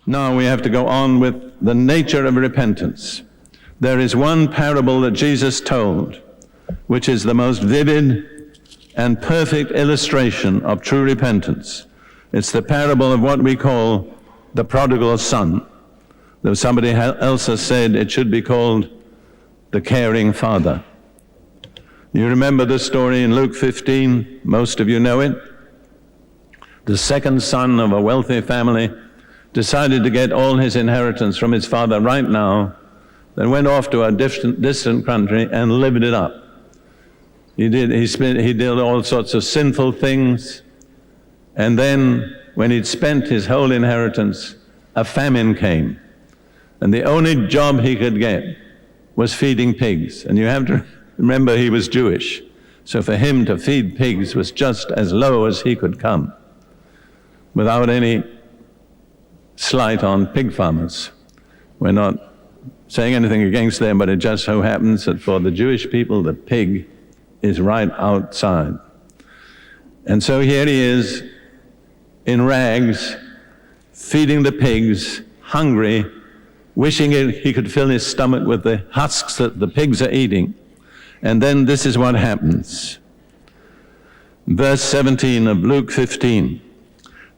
Now we have to go on with the nature of repentance. There is one parable that Jesus told, which is the most vivid and perfect illustration of true repentance. It's the parable of what we call the Prodigal Son. Though somebody else has said it should be called the caring father. You remember the story in Luke 15, most of you know it. The second son of a wealthy family decided to get all his inheritance from his father right now, then went off to a distant country and lived it up. He did all sorts of sinful things, and then when he'd spent his whole inheritance, a famine came, and the only job he could get was feeding pigs. And you have to remember he was Jewish, so for him to feed pigs was just as low as he could come, without any slight on pig farmers. We're not saying anything against them, but it just so happens that for the Jewish people, the pig is right outside. And so here he is in rags, feeding the pigs, hungry, wishing he could fill his stomach with the husks that the pigs are eating. And then this is what happens. Verse 17 of Luke 15.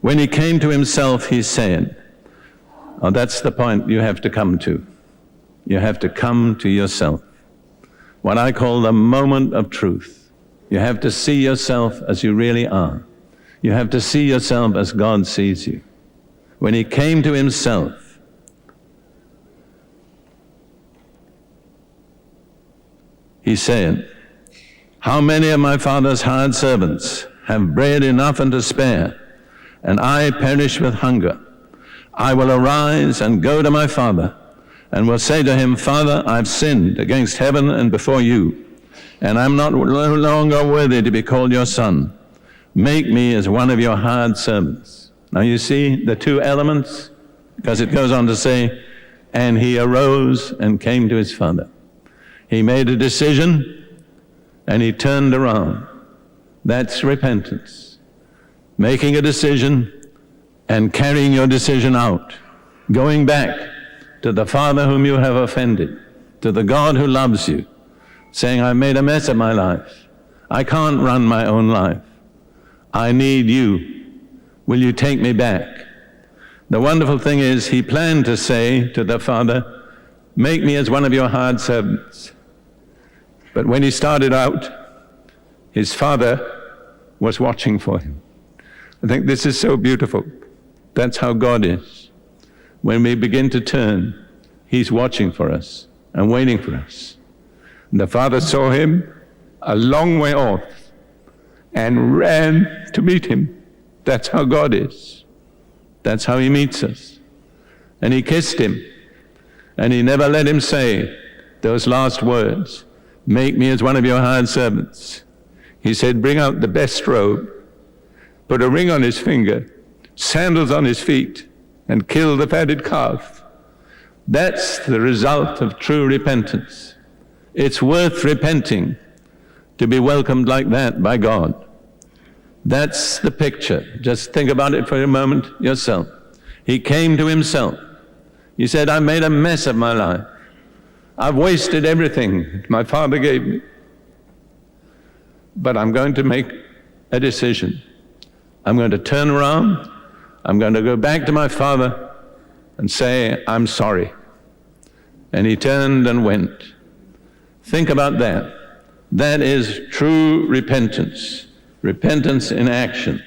When he came to himself, he said, oh, that's the point you have to come to. You have to come to yourself. What I call the moment of truth. You have to see yourself as you really are. You have to see yourself as God sees you. When he came to himself, he said, how many of my father's hired servants have bread enough and to spare, and I perish with hunger? I will arise and go to my father, and will say to him, Father, I've sinned against heaven and before you, and I'm no longer worthy to be called your son. Make me as one of your hired servants. Now you see the two elements, because it goes on to say, and he arose and came to his father. He made a decision, and he turned around. That's repentance. Making a decision and carrying your decision out. Going back to the Father whom you have offended, to the God who loves you, saying, I made a mess of my life. I can't run my own life. I need you. Will you take me back? The wonderful thing is, he planned to say to the Father, make me as one of your hired servants. But when he started out, his Father was watching for him. I think this is so beautiful. That's how God is. When we begin to turn, he's watching for us and waiting for us. And the Father saw him a long way off and ran to meet him. That's how God is. That's how he meets us. And he kissed him, and he never let him say those last words, make me as one of your hired servants. He said, bring out the best robe, put a ring on his finger, sandals on his feet, and kill the fatted calf. That's the result of true repentance. It's worth repenting to be welcomed like that by God. That's the picture. Just think about it for a moment yourself. He came to himself. He said, I made a mess of my life. I've wasted everything my father gave me. But I'm going to make a decision. I'm going to turn around. I'm going to go back to my father and say, I'm sorry. And he turned and went. Think about that. That is true repentance. Repentance in action.